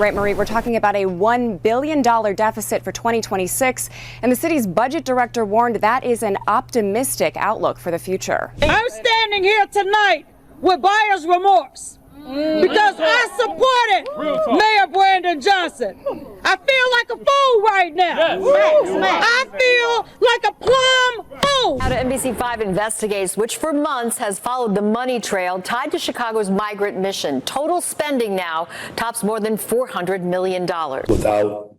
Right, Marie, we're talking about a $1 billion deficit for 2026, and the city's budget director warned that is an optimistic outlook for the future. I'm standing here tonight with buyer's remorse because I supported Mayor Brandon Johnson. I feel like a fool right now. I feel like a plum fool. Now to NBC5 investigates, which for months has followed the money trail tied to Chicago's migrant mission. Total spending now tops more than $400 million. Without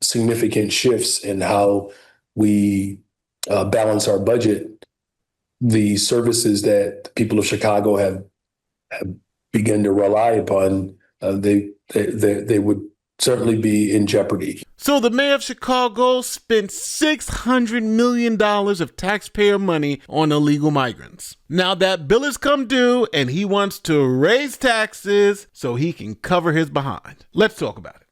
significant shifts in how we balance our budget, the services that the people of Chicago have begun to rely upon, they would certainly be in jeopardy. So the mayor of Chicago spent $600 million of taxpayer money on illegal migrants. Now that bill has come due and he wants to raise taxes so he can cover his behind. Let's talk about it.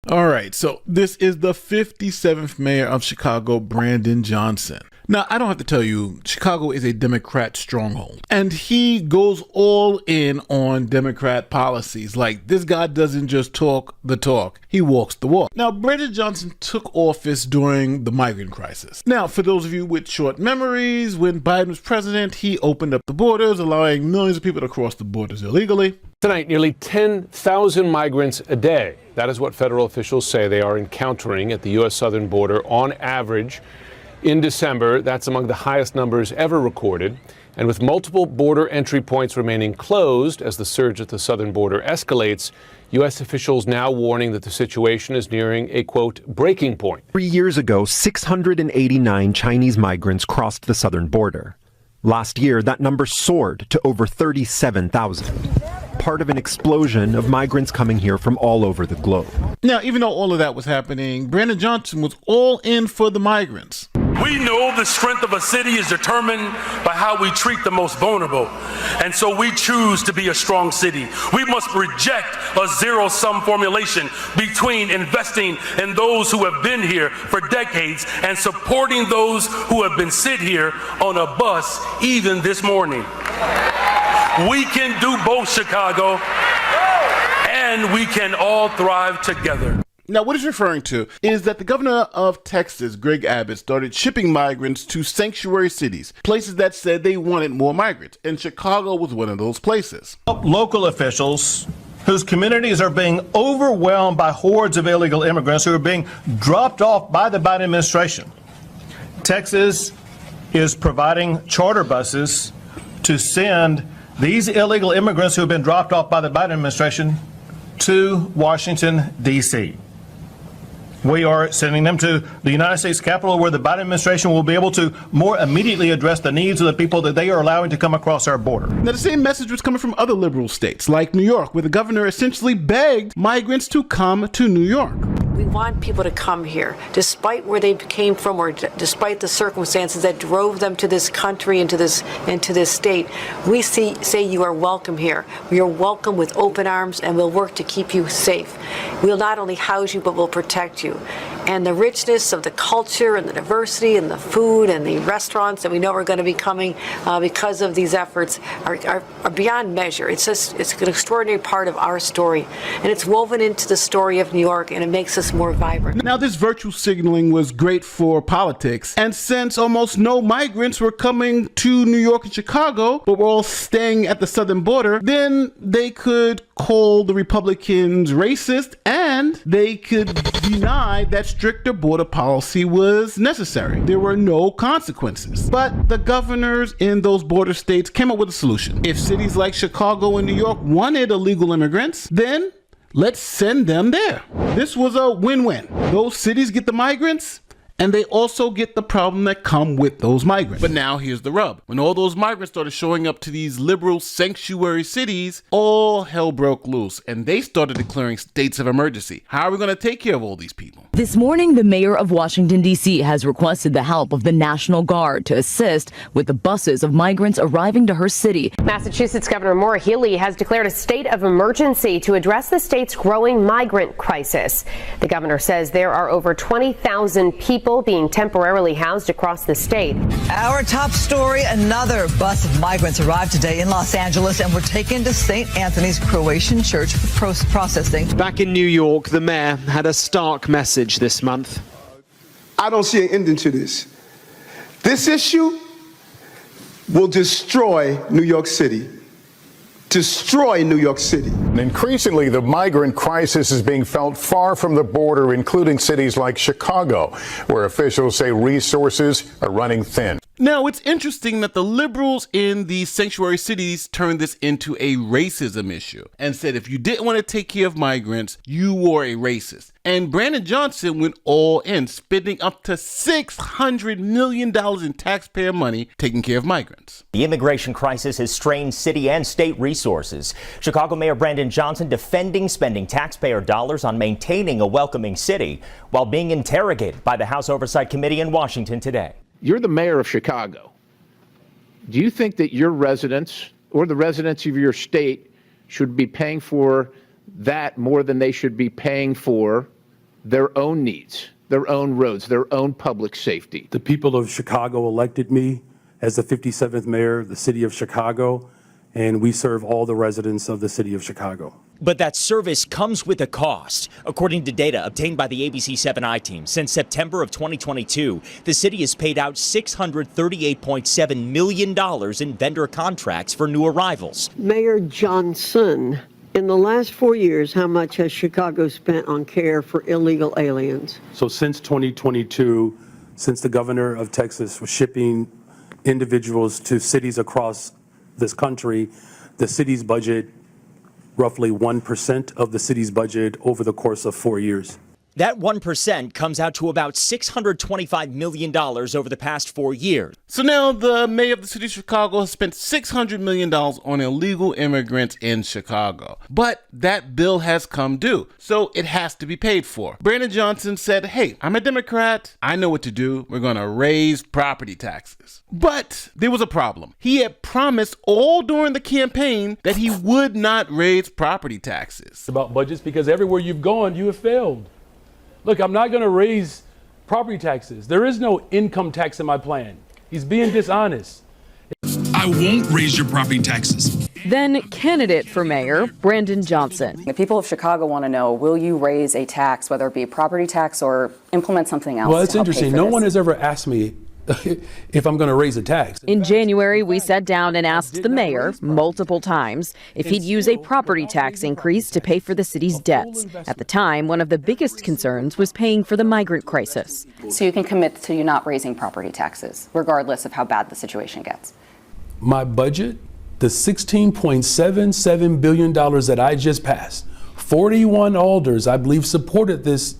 All right, so this is the 57th mayor of Chicago, Brandon Johnson. Now, I don't have to tell you, Chicago is a Democrat stronghold, and he goes all in on Democrat policies. Like, this guy doesn't just talk the talk, he walks the walk. Now, Brandon Johnson took office during the migrant crisis. Now, for those of you with short memories, when Biden was president, he opened up the borders, allowing millions of people to cross the borders illegally. Tonight, nearly 10,000 migrants a day. That is what federal officials say they are encountering at the U.S. southern border on average in December. That's among the highest numbers ever recorded. And with multiple border entry points remaining closed as the surge at the southern border escalates, U.S. officials now warning that the situation is nearing a, quote, breaking point. 3 years ago, 689 Chinese migrants crossed the southern border. Last year, that number soared to over 37,000. Part of an explosion of migrants coming here from all over the globe. Now, even though all of that was happening, Brandon Johnson was all in for the migrants. We know the strength of a city is determined by how we treat the most vulnerable. And so we choose to be a strong city. We must reject a zero-sum formulation between investing in those who have been here for decades and supporting those who have been sit here on a bus even this morning. We can do both, Chicago, and we can all thrive together. Now, what he's referring to is that the governor of Texas, Greg Abbott, started shipping migrants to sanctuary cities, places that said they wanted more migrants, and Chicago was one of those places. Local officials whose communities are being overwhelmed by hordes of illegal immigrants who are being dropped off by the Biden administration. Texas is providing charter buses to send these illegal immigrants who have been dropped off by the Biden administration to Washington, D.C. We are sending them to the United States Capitol, where the Biden administration will be able to more immediately address the needs of the people that they are allowing to come across our border. Now, the same message was coming from other liberal states, like New York, where the governor essentially begged migrants to come to New York. We want people to come here, despite where they came from or despite the circumstances that drove them to this country and to this state. We say you are welcome here. You're welcome with open arms, and we'll work to keep you safe. We'll not only house you, but we'll protect you. And the richness of the culture and the diversity and the food and the restaurants that we know are going to be coming because of these efforts are beyond measure. It's an extraordinary part of our story, and it's woven into the story of New York, and it makes us more vibrant. Now, this virtue signaling was great for politics, and since almost no migrants were coming to New York and Chicago, but were all staying at the southern border, then they could call the Republicans racist, and they could deny that stricter border policy was necessary. There were no consequences. But the governors in those border states came up with a solution. If cities like Chicago and New York wanted illegal immigrants, then let's send them there. This was a win-win. Those cities get the migrants, and they also get the problem that come with those migrants. But now here's the rub. When all those migrants started showing up to these liberal sanctuary cities, all hell broke loose, and they started declaring states of emergency. How are we going to take care of all these people? This morning, the mayor of Washington, D.C. has requested the help of the National Guard to assist with the buses of migrants arriving to her city. Massachusetts Governor Maura Healey has declared a state of emergency to address the state's growing migrant crisis. The governor says there are over 20,000 people people being temporarily housed across the state. Our top story, another bus of migrants arrived today in Los Angeles and were taken to St. Anthony's Croatian Church for processing. Back in New York, the mayor had a stark message this month. I don't see an ending to this. This issue will destroy New York City. Destroy New York City. Increasingly, the migrant crisis is being felt far from the border, including cities like Chicago, where officials say resources are running thin. Now, it's interesting that the liberals in these sanctuary cities turned this into a racism issue and said if you didn't want to take care of migrants, you were a racist. And Brandon Johnson went all in, spending up to $600 million in taxpayer money taking care of migrants. The immigration crisis has strained city and state resources. Chicago Mayor Brandon Johnson defending spending taxpayer dollars on maintaining a welcoming city while being interrogated by the House Oversight Committee in Washington today. You're the mayor of Chicago. Do you think that your residents or the residents of your state should be paying for that more than they should be paying for their own needs, their own roads, their own public safety? The people of Chicago elected me as the 57th mayor of the city of Chicago, and we serve all the residents of the city of Chicago. But that service comes with a cost. According to data obtained by the ABC 7i team, since September of 2022, the city has paid out $638.7 million in vendor contracts for new arrivals. Mayor Johnson, in the last 4 years, how much has Chicago spent on care for illegal aliens? So since 2022, since the governor of Texas was shipping individuals to cities across this country, the city's budget, roughly 1% of the city's budget over the course of 4 years. That 1% comes out to about $625 million over the past 4 years. So now the mayor of the city of Chicago has spent $600 million on illegal immigrants in Chicago. But that bill has come due, so it has to be paid for. Brandon Johnson said, hey, I'm a Democrat. I know what to do. We're going to raise property taxes. But there was a problem. He had promised all during the campaign that he would not raise property taxes. It's about budgets because everywhere you've gone, you have failed. Look, I'm not going to raise property taxes. There is no income tax in my plan. He's being dishonest. I won't raise your property taxes. Then candidate for mayor, Brandon Johnson. The people of Chicago want to know, will you raise a tax, whether it be a property tax or implement something else? Well, it's interesting. No one has ever asked me if I'm going to raise a tax. In January, we sat down and asked the mayor multiple times if he'd use a property tax increase to pay for the city's debts. At the time, one of the biggest concerns was paying for the migrant crisis. So you can commit to you not raising property taxes, regardless of how bad the situation gets. My budget, the $16.77 billion that I just passed, 41 alders, I believe, supported this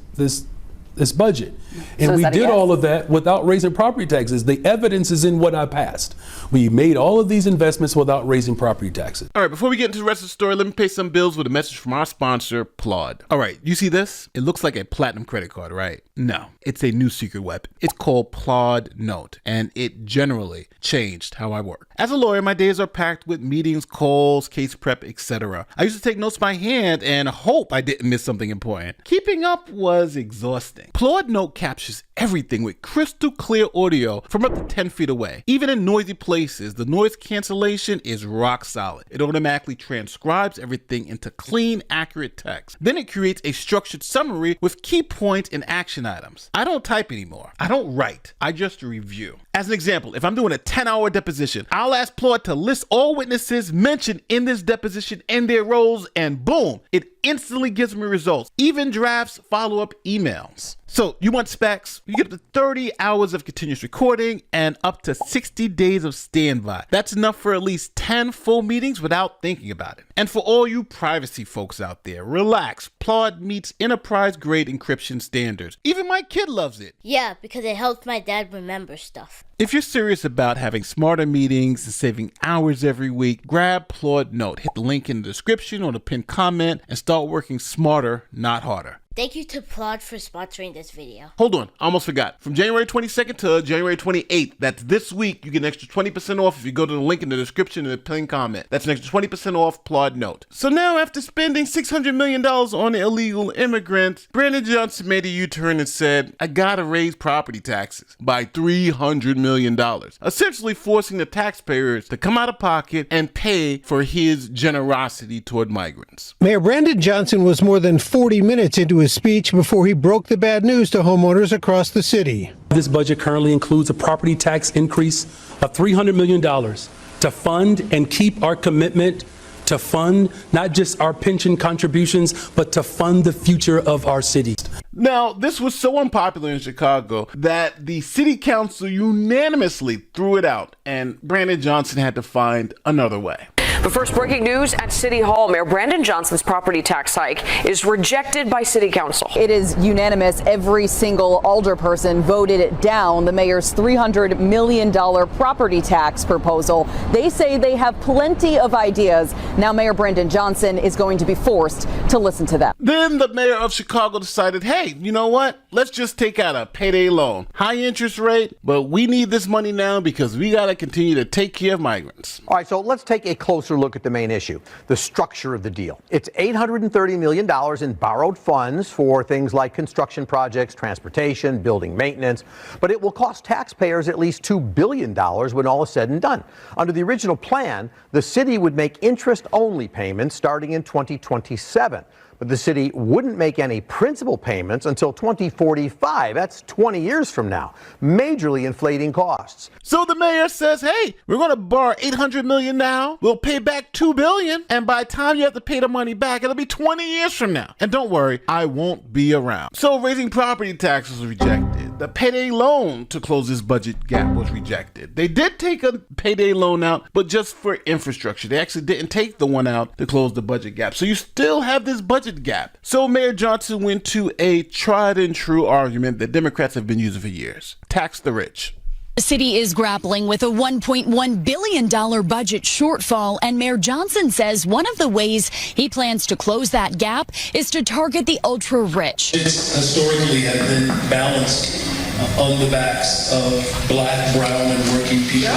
budget. And we did all of that without raising property taxes. The evidence is in what I passed. We made all of these investments without raising property taxes. All right, before we get into the rest of the story, let me pay some bills with a message from our sponsor, Plaud. All right, you see this? It looks like a platinum credit card, right? No, it's a new secret weapon. It's called Plaud Note, and it generally changed how I work. As a lawyer, my days are packed with meetings, calls, case prep, etc. I used to take notes by hand and hope I didn't miss something important. Keeping up was exhausting. Plaud Note captures everything with crystal clear audio from up to 10 feet away. Even in noisy places, the noise cancellation is rock solid. It automatically transcribes everything into clean, accurate text. Then it creates a structured summary with key points and action items. I don't type anymore. I don't write. I just review. As an example, if I'm doing a 10-hour deposition, I'll ask Plaud to list all witnesses mentioned in this deposition and their roles, and boom, it instantly gives me results, even drafts follow-up emails. So you want specs? You get up to 30 hours of continuous recording and up to 60 days of standby. That's enough for at least 10 full meetings without thinking about it. And for all you privacy folks out there, relax. Plaud meets enterprise-grade encryption standards. Even my kid loves it. Yeah, because it helps my dad remember stuff. If you're serious about having smarter meetings and saving hours every week, grab Plaud Note. Hit the link in the description or the pinned comment and start working smarter, not harder. Thank you to Plaud for sponsoring this video. Hold on, I almost forgot. From January 22nd to January 28th, that's this week, you get an extra 20% off if you go to the link in the description and the pinned comment. That's an extra 20% off Plaud note. So now, after spending $600 million on illegal immigrants, Brandon Johnson made a U-turn and said, I gotta raise property taxes by $300 million, essentially forcing the taxpayers to come out of pocket and pay for his generosity toward migrants. Mayor Brandon Johnson was more than 40 minutes into his speech before he broke the bad news to homeowners across the city. This budget currently includes a property tax increase of $300 million to fund and keep our commitment to fund not just our pension contributions, but to fund the future of our city. Now, this was so unpopular in Chicago that the city council unanimously threw it out, and Brandon Johnson had to find another way. But first, breaking news at City Hall. Mayor Brandon Johnson's property tax hike is rejected by City Council. It is unanimous. Every single alderperson voted down the mayor's $300 million property tax proposal. They say they have plenty of ideas. Now Mayor Brandon Johnson is going to be forced to listen to them. Then the mayor of Chicago decided, hey, you know what? Let's just take out a payday loan. High interest rate, but we need this money now because we got to continue to take care of migrants. All right, so let's take a closer look at the main issue, the structure of the deal. It's $830 million in borrowed funds for things like construction projects, transportation, building maintenance, but it will cost taxpayers at least $2 billion when all is said and done. Under the original plan, the city would make interest-only payments starting in 2027. But the city wouldn't make any principal payments until 2045. That's 20 years from now, majorly inflating costs. So the mayor says, hey, we're going to borrow $800 million now. We'll pay back $2 billion. And by the time you have to pay the money back, it'll be 20 years from now. And don't worry, I won't be around. So raising property taxes was rejected. The payday loan to close this budget gap was rejected. They did take a payday loan out, but just for infrastructure. They actually didn't take the one out to close the budget gap. So you still have this budget gap. So Mayor Johnson went to a tried and true argument that Democrats have been using for years. Tax the rich. The city is grappling with a $1.1 billion budget shortfall, and Mayor Johnson says one of the ways he plans to close that gap is to target the ultra-rich. It's historically have been balanced on the backs of black, brown, and working people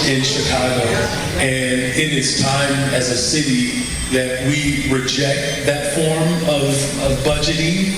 in Chicago. And it is time as a city that we reject that form of budgeting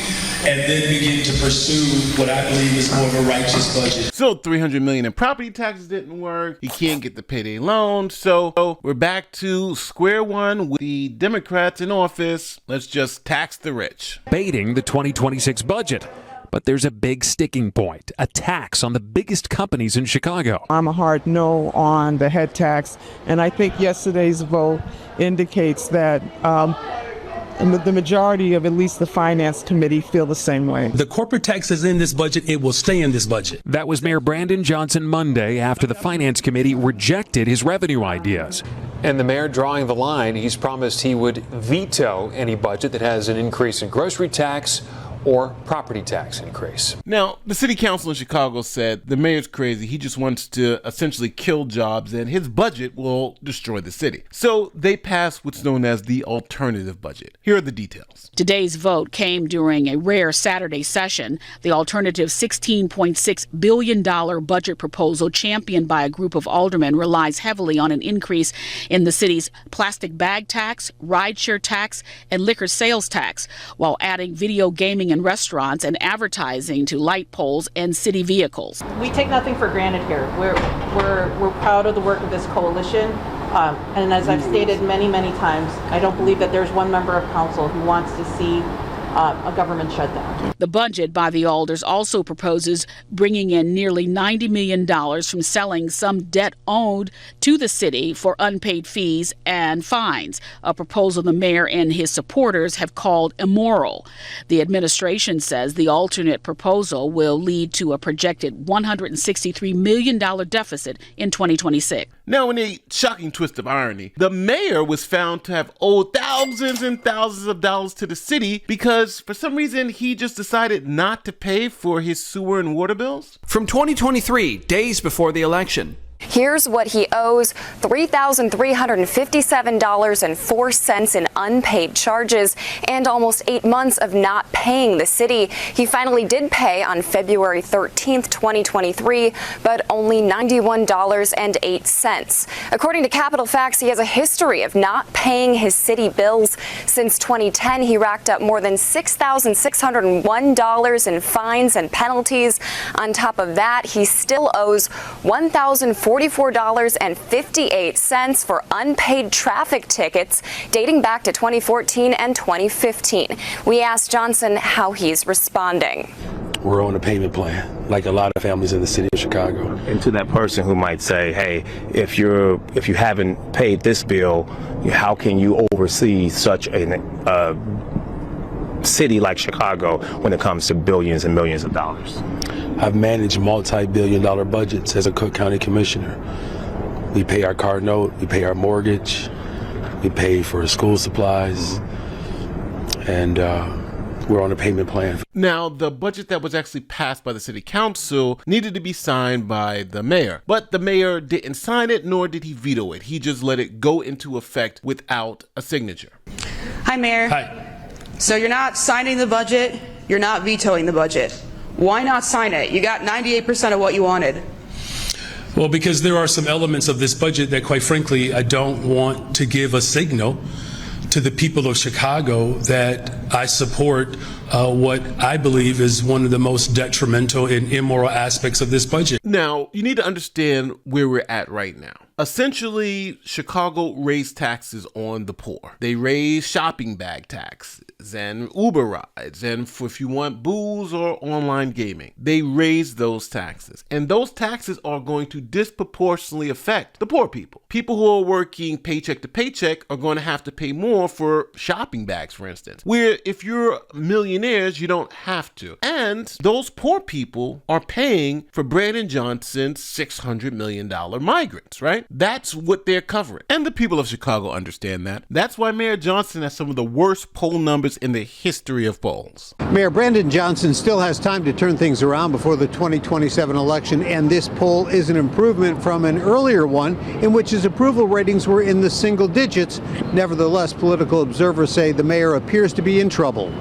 and then begin to pursue what I believe is more of a righteous budget. So $300 million in property taxes didn't work. You can't get the payday loan. So we're back to square one with the Democrats in office. Let's just tax the rich. Baiting the 2026 budget. But there's a big sticking point, a tax on the biggest companies in Chicago. I'm a hard no on the head tax, and I think yesterday's vote indicates that the majority of at least the Finance Committee feel the same way. The corporate tax is in this budget. It will stay in this budget. That was Mayor Brandon Johnson Monday after the Finance Committee rejected his revenue ideas. And the mayor drawing the line, he's promised he would veto any budget that has an increase in grocery tax or property tax increase. Now, the city council in Chicago said the mayor's crazy. He just wants to essentially kill jobs and his budget will destroy the city. So they passed what's known as the alternative budget. Here are the details. Today's vote came during a rare Saturday session. The alternative $16.6 billion budget proposal championed by a group of aldermen relies heavily on an increase in the city's plastic bag tax, rideshare tax, and liquor sales tax, while adding video gaming and restaurants and advertising to light poles and city vehicles. We take nothing for granted here. We're proud of the work of this coalition. And as I've stated many, many times, I don't believe that there's one member of council who wants to see a government shutdown. The budget by the alders also proposes bringing in nearly $90 million from selling some debt owed to the city for unpaid fees and fines, a proposal the mayor and his supporters have called immoral. The administration says the alternate proposal will lead to a projected $163 million deficit in 2026. Now, in a shocking twist of irony, the mayor was found to have owed thousands and thousands of dollars to the city because for some reason he just decided not to pay for his sewer and water bills. From 2023, days before the election, Here's what he owes: $3,357.04 in unpaid charges and almost 8 months of not paying the city. He finally did pay on February 13th, 2023, but only $91.08. According to Capitol Facts, he has a history of not paying his city bills. Since 2010, he racked up more than $6,601 in fines and penalties. On top of that, he still owes $1,044.58 for unpaid traffic tickets dating back to 2014 and 2015. We asked Johnson how he's responding. We're on a payment plan, like a lot of families in the city of Chicago. And to that person who might say, hey, if you haven't paid this bill, how can you oversee such a city like Chicago when it comes to billions and millions of dollars? I've managed multi-billion-dollar budgets as a Cook County Commissioner. We pay our car note, we pay our mortgage, we pay for school supplies, and we're on a payment plan. Now, the budget that was actually passed by the city council needed to be signed by the mayor, but the mayor didn't sign it, nor did he veto it. He just let it go into effect without a signature. Hi, Mayor. Hi. So you're not signing the budget, you're not vetoing the budget. Why not sign it? You got 98% of what you wanted. Well, because there are some elements of this budget that, quite frankly, I don't want to give a signal to the people of Chicago that I support what I believe is one of the most detrimental and immoral aspects of this budget. Now, you need to understand where we're at right now. Essentially, Chicago raised taxes on the poor. They raised shopping bag taxes and Uber rides, and if you want booze or online gaming, they raised those taxes. And those taxes are going to disproportionately affect the poor people. People who are working paycheck to paycheck are going to have to pay more for shopping bags, for instance, where if you're millionaires, you don't have to. And those poor people are paying for Brandon Johnson's $600 million Migrants, right? That's what they're covering. And the people of Chicago understand that. That's why Mayor Johnson has some of the worst poll numbers in the history of polls. Mayor Brandon Johnson still has time to turn things around before the 2027 election, and this poll is an improvement from an earlier one in which his approval ratings were in the single digits. Nevertheless, political observers say the mayor appears to be in trouble.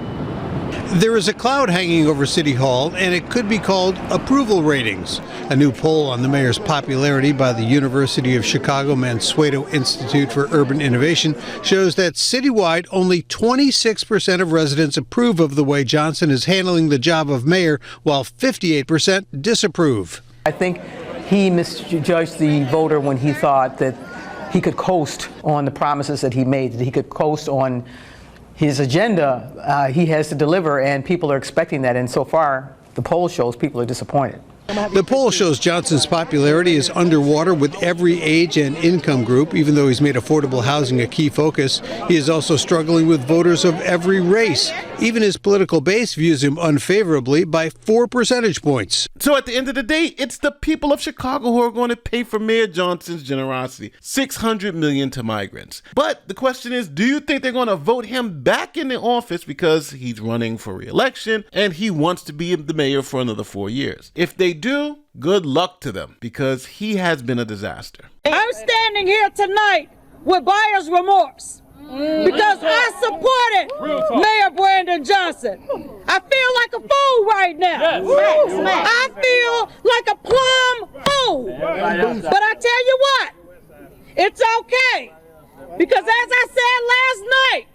There is a cloud hanging over City Hall, and it could be called approval ratings. A new poll on the mayor's popularity by the University of Chicago Mansueto Institute for Urban Innovation shows that citywide, only 26% of residents approve of the way Johnson is handling the job of mayor, while 58% disapprove. I think he misjudged the voter when he thought that he could coast on the promises that he made, that he could coast on his agenda. He has to deliver, and people are expecting that. And so far, the poll shows people are disappointed. The poll shows Johnson's popularity is underwater with every age and income group. Even though he's made affordable housing a key focus, he is also struggling with voters of every race. Even his political base views him unfavorably by 4 percentage points. So at the end of the day, it's the people of Chicago who are going to pay for Mayor Johnson's generosity. $600 million to migrants. But the question is, do you think they're going to vote him back in the office because he's running for re-election and he wants to be the mayor for another 4 years? If they do, good luck to them, because he has been a disaster. I'm standing here tonight with buyer's remorse because I supported Mayor Brandon Johnson. I feel like a fool right now. I feel like a plum fool. But I tell you what, it's okay, because as I said last night,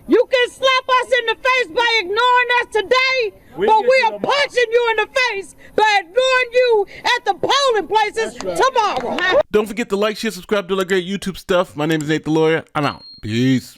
you can slap us in the face by ignoring us today, but we are punching you in the face by ignoring you at the polling places tomorrow. Don't forget to like, share, subscribe to the great YouTube stuff. My name is Nate the Lawyer. I'm out. Peace.